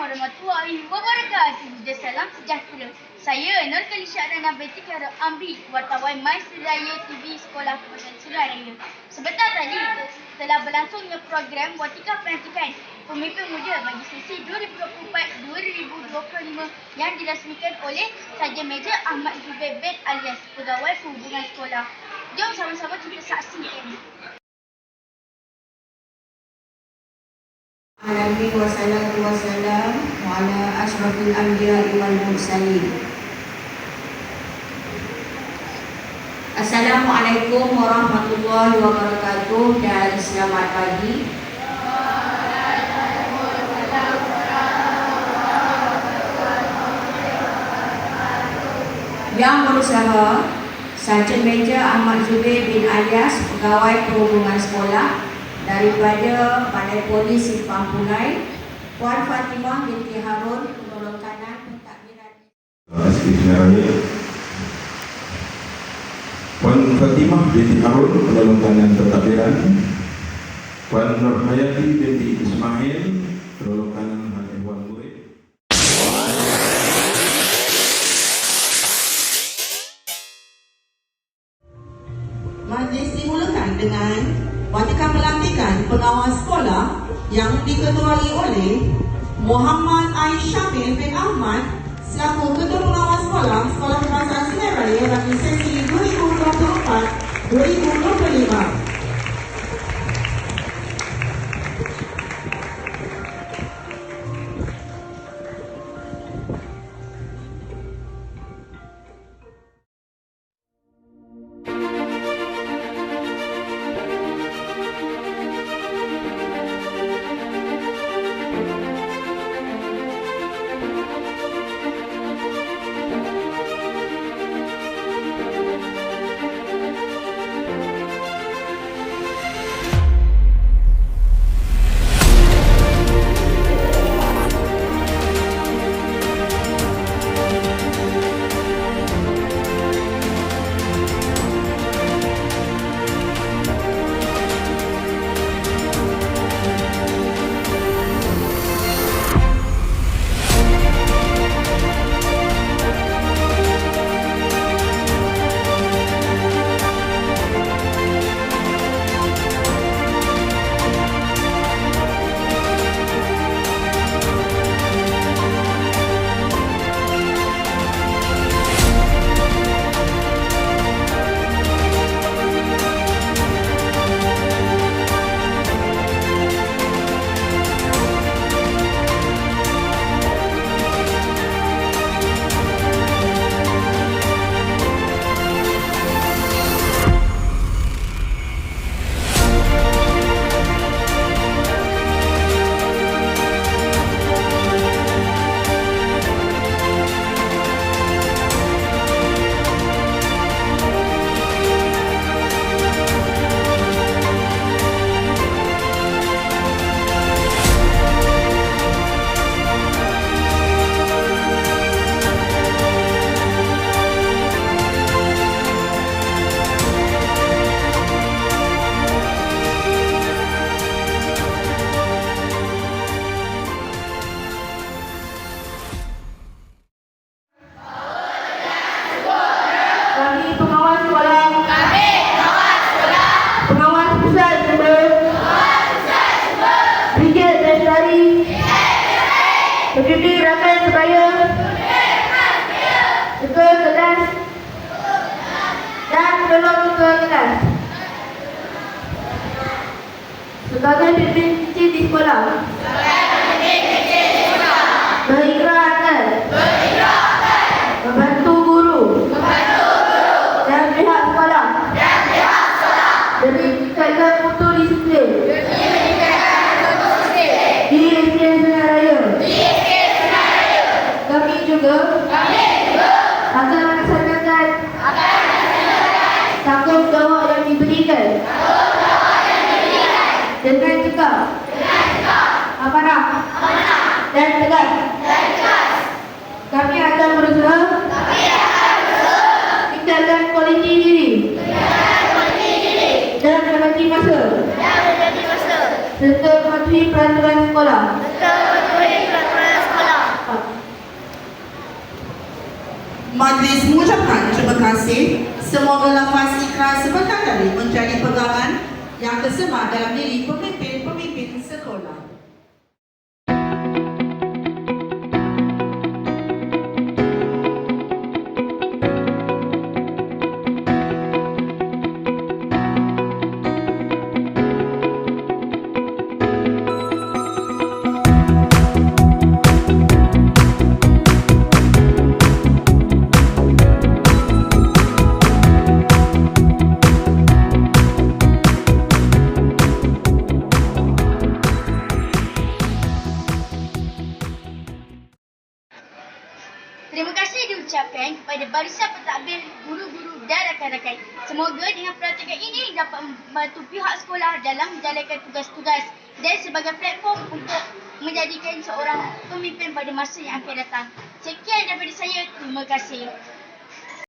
warahmatullahi wabarakatuh. Salam sejahtera. Saya Nur Kalisha Rana binti Khairul Amri, wartawan My Seraya TV Sekolah Kebangsaan Seraya. Sebentar tadi telah berlangsungnya program Watika Pelantikan Pemimpin Muda bagi sesi 2024-2025 yang dirasmikan oleh Saja Meja Ahmad Zubair bin alias Pegawai Perhubungan Sekolah. Jom sama-sama kita saksikan. Alhamdulillah wassalatu wassalam ala asyrafil anbiya wal mursalin. Assalamualaikum warahmatullahi wabarakatuh dan selamat pagi. Yang berusaha Saja Meja Ahmad Zubair bin alias Pegawai Perhubungan Sekolah daripada Balai Polis Simpang Punai, Puan Fatimah binti Harun, penolong kanan pentadbiran. Puan Fatimah binti Harun, penolong kanan pentadbiran. Puan Nur Hayati binti Ismail, penolong kanan Hakim Murid. Majlis dimulakan dengan Watika Pelantikan Pengawas Sekolah yang diketuai oleh Muhammad Aisyafil bin Ahmad selaku Ketua Pengawas Sekolah Sekolah Kebangsaan Seraya bagi sesi 2024-2025. Deputi Rakan Sebaya, Ketua Kelas dan Penolong Ketua Kelas. Sebagai pimpin kecil di sekolah, berikrar akan membantu guru dan pihak sekolah demi meningkatkan mutu disiplin di SDN Seraya. Kami juga akan melaksanakan tanggungjawab yang diberikan dengan cekap, amanah dan tegas. Kami akan berusaha tingkatkan kualiti diri dan berbagi masa serta mematuhi peraturan sekolah. Majlis mengucapkan terima kasih. Semoga lafaz ikhlas sebentar tadi menjadi pegangan yang tersemat dalam diri pemimpin-pemimpin sekolah. Terima kasih diucapkan kepada barisan pentadbir, guru-guru dan rakan-rakan. Semoga dengan perhatian ini dapat membantu pihak sekolah dalam menjalankan tugas-tugas dan sebagai platform untuk menjadikan seorang pemimpin pada masa yang akan datang. Sekian daripada saya. Terima kasih.